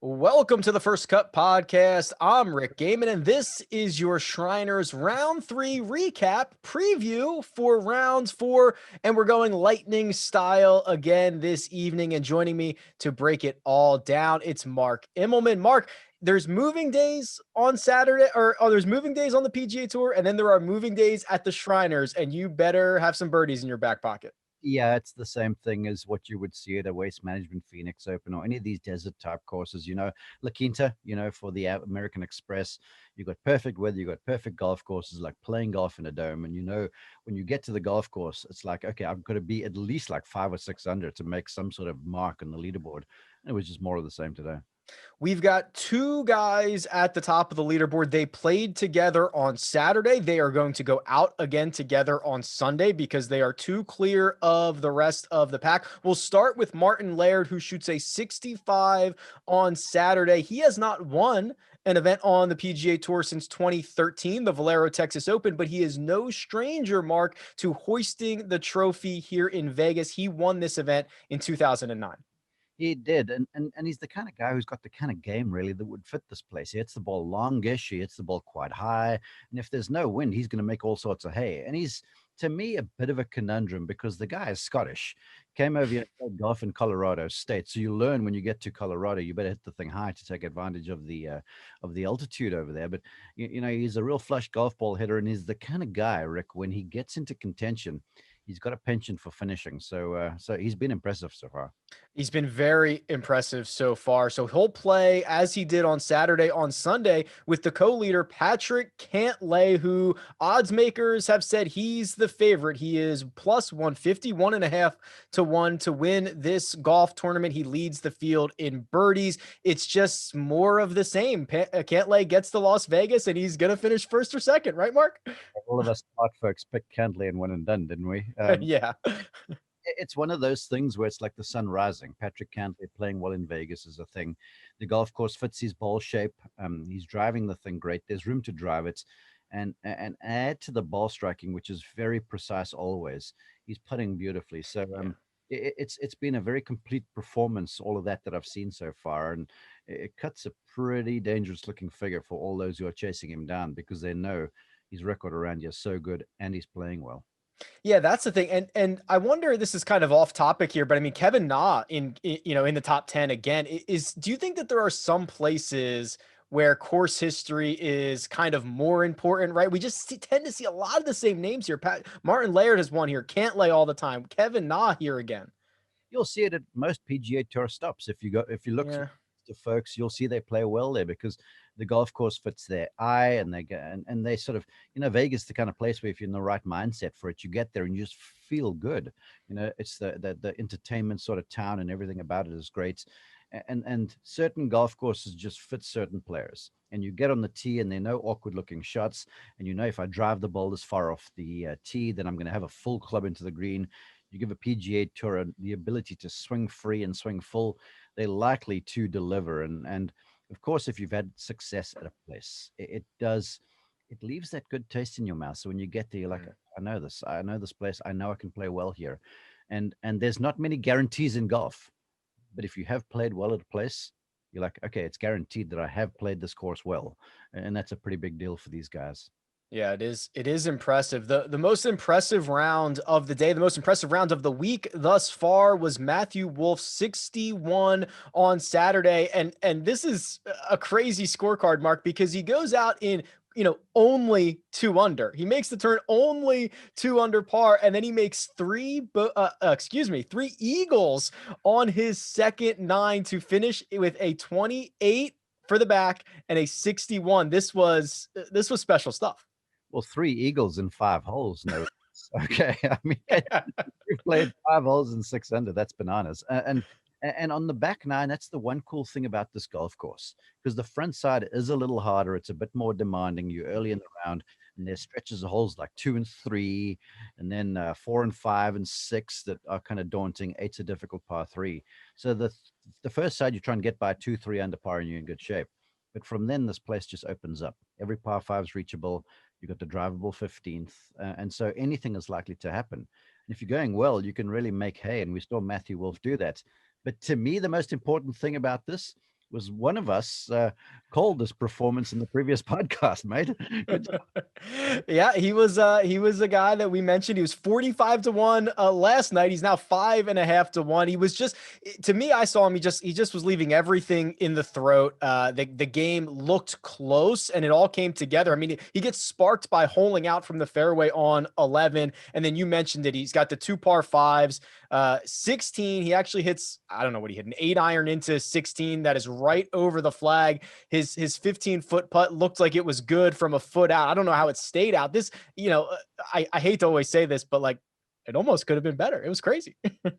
Welcome to the First Cut Podcast. I'm Rick Gaiman, and this is your Shriners Round 3 recap preview for Rounds 4. And we're going lightning style again this evening. And joining me to break it all down, it's Mark Immelman. Mark, there's moving days on Saturday, or there's moving days on the PGA Tour, and then there are moving days at the Shriners, and you better have some birdies in your back pocket. Yeah, it's the same thing as what you would see at a Waste Management Phoenix Open or any of these desert type courses. La Quinta, for the American Express, you got perfect weather, you got perfect golf courses, like playing golf in a dome. And when you get to the golf course, it's like, okay, I've got to be at least like 5 or 6 under to make some sort of mark on the leaderboard. And it was just more of the same today. We've got two guys at the top of the leaderboard. They played together on Saturday. They are going to go out again together on Sunday because they are too clear of the rest of the pack. We'll start with Martin Laird, who shoots a 65 on Saturday. He has not won an event on the PGA Tour since 2013, the Valero Texas Open, but he is no stranger, Mark, to hoisting the trophy here in Vegas. He won this event in 2009. He did, and he's the kind of guy who's got the kind of game really that would fit this place. He hits the ball longish, he hits the ball quite high, and if there's no wind, he's going to make all sorts of hay. And he's, to me, a bit of a conundrum because the guy is Scottish, came over here, played golf in Colorado State. So you learn when you get to Colorado, you better hit the thing high to take advantage of the altitude over there. But he's a real flush golf ball hitter, and he's the kind of guy, Rick, when he gets into contention, he's got a penchant for finishing. So he's been impressive so far. He's been very impressive so far. So he'll play as he did on Saturday, on Sunday with the co-leader Patrick Cantlay, who odds makers have said he's the favorite. He is plus 150, 1.5 to 1 to win this golf tournament. He leads the field in birdies. It's just more of the same. Cantlay gets to Las Vegas and he's going to finish first or second, right, Mark? All of us smart folks picked Cantlay and one and done, didn't we? Yeah. It's one of those things where it's like the sun rising. Patrick Cantlay playing well in Vegas is a thing. The golf course fits his ball shape. He's driving the thing great. There's room to drive it, and add to the ball striking, which is very precise always. He's putting beautifully. So it's been a very complete performance. All of that I've seen so far, and it cuts a pretty dangerous looking figure for all those who are chasing him down because they know his record around here is so good and he's playing well. Yeah, that's the thing. And I wonder, this is kind of off topic here, but I mean, Kevin Na in the top 10 again, do you think that there are some places where course history is kind of more important, right? We just tend to see a lot of the same names here. Martin Laird has won here, Cantlay all the time, Kevin Na here again. You'll see it at most PGA Tour stops. If you look through Yeah. to folks, you'll see they play well there because the golf course fits their eye, and they get and they sort of, Vegas is the kind of place where if you're in the right mindset for it, you get there and you just feel good. It's the entertainment sort of town, and everything about it is great. And certain golf courses just fit certain players. And you get on the tee, and there are no awkward looking shots. And if I drive the ball this far off the tee, then I'm going to have a full club into the green. You give a PGA Tour the ability to swing free and swing full, they're likely to deliver. And of course, if you've had success at a place, it leaves that good taste in your mouth. So when you get there, you're like, I know this place, I know I can play well here. And there's not many guarantees in golf, but if you have played well at a place, you're like, okay, it's guaranteed that I have played this course well. And that's a pretty big deal for these guys. Yeah, it is. It is impressive. The most impressive round of the day, the most impressive round of the week thus far was Matthew Wolff 61 on Saturday. And this is a crazy scorecard, Mark, because he goes out in, only 2 under. He makes the turn only 2 under par, and then he makes three eagles on his second nine to finish with a 28 for the back and a 61. This was special stuff. Well, 3 eagles in 5 holes. No, okay. I mean, you played 5 holes in 6 under. That's bananas. And on the back nine, that's the one cool thing about this golf course, because the front side is a little harder. It's a bit more demanding. You're early in the round, and there's stretches of holes like 2 and 3, and then 4 and 5 and 6 that are kind of daunting. Eight's a difficult par three. So the first side you try and get by 2, 3 under par, and you're in good shape. But from then, this place just opens up. Every par five is reachable. You've got the drivable 15th. And so anything is likely to happen. And if you're going well, you can really make hay. And we saw Matthew Wolff do that. But to me, the most important thing about this was one of us called this performance in the previous podcast, mate. Good. Yeah, he was a guy that we mentioned. He was 45 to 1 last night. He's now 5.5 to 1. He was just to me, I saw him. He just was leaving everything in the throat. The game looked close and it all came together. I mean, he gets sparked by holing out from the fairway on 11. And then you mentioned it. He's got the two par fives. 16, he actually hits, I don't know what he hit, an 8-iron into 16 that is right over the flag. His 15-foot putt looked like it was good from a foot out. I don't know how it stayed out. This, I hate to always say this, but like it almost could have been better. It was crazy. It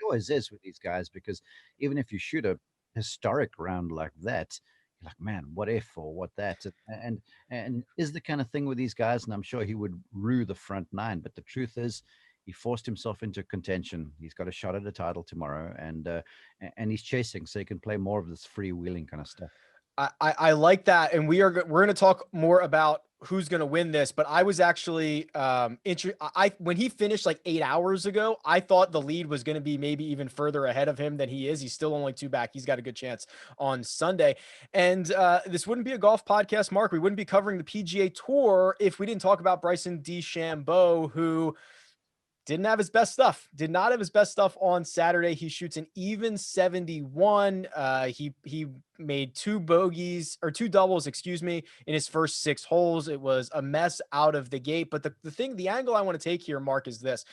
always is with these guys because even if you shoot a historic round like that, you're like, man, what if or what that, and is the kind of thing with these guys. And I'm sure he would rue the front nine, but the truth is, he forced himself into contention. He's got a shot at a title tomorrow, and he's chasing, so he can play more of this freewheeling kind of stuff. I like that, and we're going to talk more about who's going to win this. But I was actually when he finished like 8 hours ago, I thought the lead was going to be maybe even further ahead of him than he is. He's still only two back. He's got a good chance on Sunday. And this wouldn't be a golf podcast, Mark. We wouldn't be covering the PGA Tour if we didn't talk about Bryson DeChambeau, who didn't have his best stuff. Did not have his best stuff on Saturday. He shoots an even 71. He made two bogeys or two doubles, excuse me, in his first 6 holes. It was a mess out of the gate. But the angle I want to take here, Mark, is this.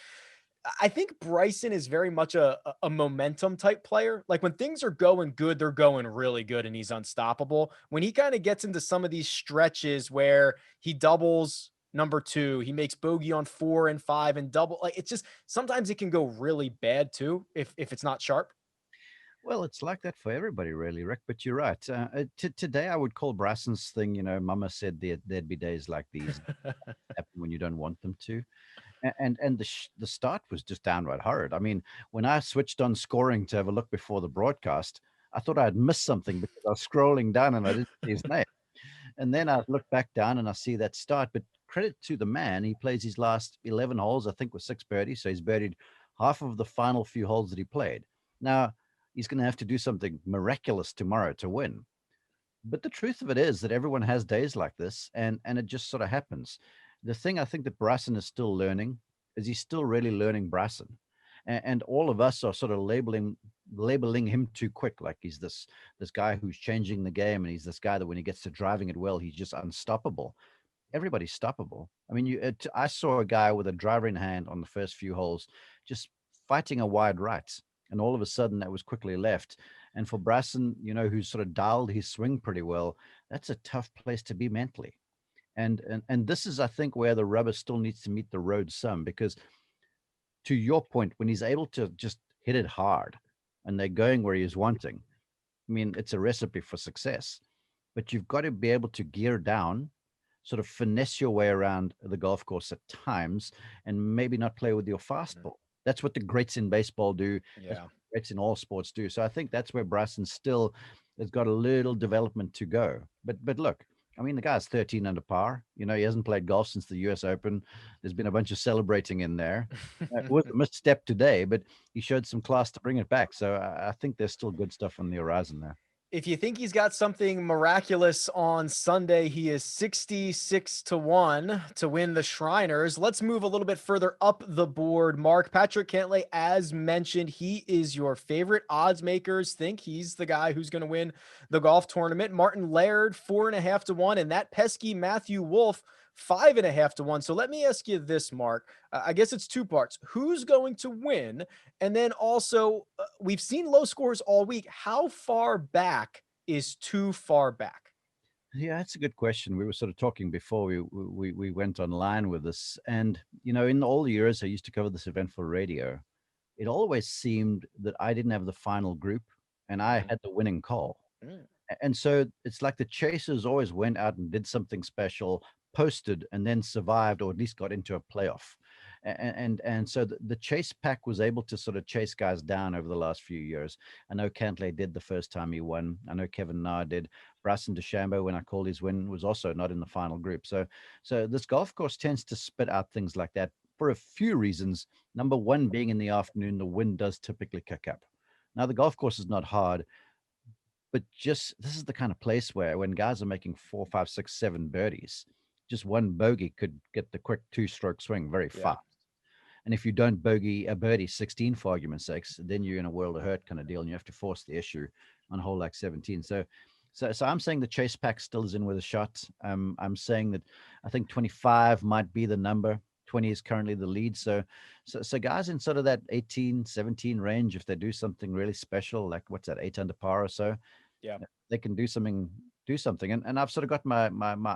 I think Bryson is very much a momentum type player. Like when things are going good, they're going really good and he's unstoppable. When he kind of gets into some of these stretches where he doubles number two, he makes bogey on 4 and 5 and double, like it's just sometimes it can go really bad too if it's not sharp. Well, it's like that for everybody, really, Rick. But you're right. Today, I would call Bryson's thing. Mama said there'd be days like these happen when you don't want them to. And the start was just downright horrid. I mean, when I switched on scoring to have a look before the broadcast, I thought I had missed something because I was scrolling down and I didn't see his name. And then I look back down and I see that start. But credit to the man, he plays his last 11 holes, I think, with 6 birdies. So he's birdied half of the final few holes that he played. Now, he's going to have to do something miraculous tomorrow to win. But the truth of it is that everyone has days like this, and it just sort of happens. The thing I think that Bryson is still learning is he's still really learning Bryson, and all of us are sort of labeling him too quick, like he's this guy who's changing the game, and he's this guy that when he gets to driving it well, he's just unstoppable. Everybody's stoppable. I mean, I saw a guy with a driver in hand on the first few holes, just fighting a wide right, and all of a sudden that was quickly left. And for Bryson, who's sort of dialed his swing pretty well, that's a tough place to be mentally. And this is, I think, where the rubber still needs to meet the road some, because to your point, when he's able to just hit it hard and they're going where he's wanting, I mean, it's a recipe for success. But you've got to be able to gear down, sort of finesse your way around the golf course at times, and maybe not play with your fastball. That's what the greats in baseball do. Yeah. Greats in all sports do. So I think that's where Bryson still has got a little development to go. But look, I mean, the guy's 13 under par. He hasn't played golf since the US Open. There's been a bunch of celebrating in there. It was a misstep today, but he showed some class to bring it back. So I think there's still good stuff on the horizon there. If you think he's got something miraculous on Sunday, he is 66 to 1 to win the Shriners. Let's move a little bit further up the board. Mark, Patrick Cantlay, as mentioned, he is your favorite. Odds makers think he's the guy who's going to win the golf tournament. Martin Laird, 4.5 to 1, and that pesky Matthew Wolff, 5.5 to 1. So let me ask you this, Mark. I guess it's two parts. Who's going to win? And then also, we've seen low scores all week. How far back is too far back? Yeah, that's a good question. We were sort of talking before we went online with this, and in all the years I used to cover this event for radio, it always seemed that I didn't have the final group, and I had the winning call. Mm. And so it's like the chasers always went out and did something special, posted, and then survived, or at least got into a playoff. And so the chase pack was able to sort of chase guys down over the last few years. I know Cantlay did the first time he won. I know Kevin Na did. Bryson DeChambeau, when I called his win, was also not in the final group. So this golf course tends to spit out things like that for a few reasons. Number one, being in the afternoon, the wind does typically kick up. Now, the golf course is not hard, But just this is the kind of place where when guys are making 4, 5, 6, 7 birdies, just one bogey could get the quick two-stroke swing very Yeah. fast. And if you don't bogey a birdie 16 for argument's sakes, then you're in a world of hurt kind of deal, and you have to force the issue on hole like 17. So I'm saying the chase pack still is in with a shot. I'm saying that I think 25 might be the number. 20 is currently the lead. So guys in sort of that 18, 17 range, if they do something really special, like what's that, 8 under par or so, Yeah. they can do something. And I've sort of got my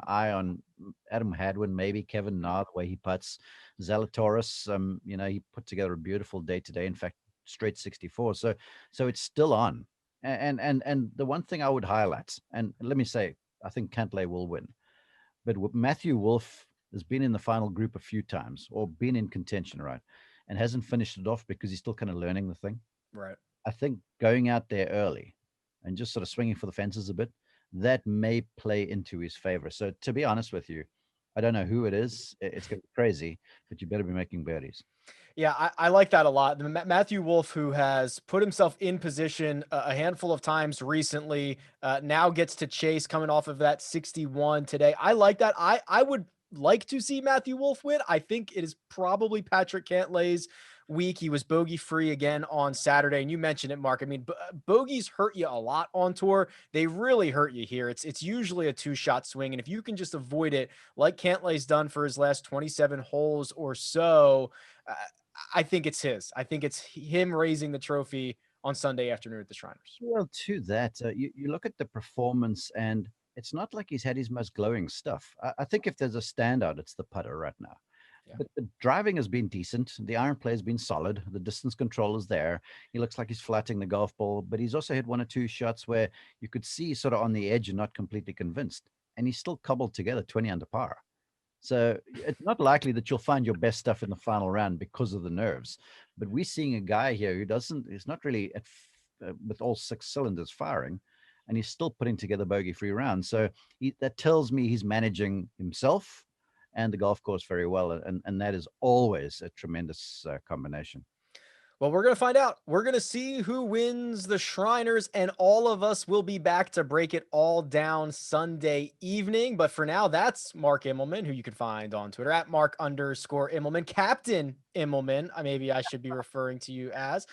eye on Adam Hadwin, maybe Kevin Na, the way he putts. Zalatoris, he put together a beautiful day today. In fact, straight 64. So it's still on. And the one thing I would highlight, and let me say, I think Cantlay will win, but Matthew Wolff has been in the final group a few times, or been in contention, right, and hasn't finished it off because he's still kind of learning the thing. Right. I think going out there early and just sort of swinging for the fences a bit, that may play into his favor. So to be honest with you, I don't know who it is. It's going to be crazy, but you better be making birdies. Yeah, I like that a lot. Matthew Wolff, who has put himself in position a handful of times recently, now gets to chase coming off of that 61 today. I like that. I would like to see Matthew Wolff win. I think it is probably Patrick Cantlay's week. He was bogey free again on Saturday, and you mentioned it, Mark. I mean, bogeys hurt you a lot on tour. They really hurt you here. It's usually a two-shot swing, and if you can just avoid it, like Cantlay's done for his last 27 holes or so. I think it's his. I think it's him raising the trophy on Sunday afternoon at the Shriners. Well, to that, you look at the performance, and it's not like he's had his most glowing stuff. I think if there's a standout, it's the putter right now. Yeah. But the driving has been decent. The iron play has been solid. The distance control is there. He looks like he's flatting the golf ball, but he's also hit one or two shots where you could see sort of on the edge and not completely convinced. And he's still cobbled together 20 under par. So it's not likely that you'll find your best stuff in the final round because of the nerves. But we're seeing a guy here who is not really with all six cylinders firing, and he's still putting together bogey-free rounds. So that tells me he's managing himself and the golf course very well, and that is always a tremendous combination. Well, we're going to find out. We're going to see who wins the Shriners, and all of us will be back to break it all down Sunday evening. But for now, that's Mark Immelman, who you can find on Twitter at Mark_Immelman, Captain Immelman. Maybe I should be referring to you as.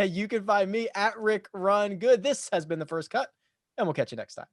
You can find me at Rick Run Good. This has been The First Cut, and we'll catch you next time.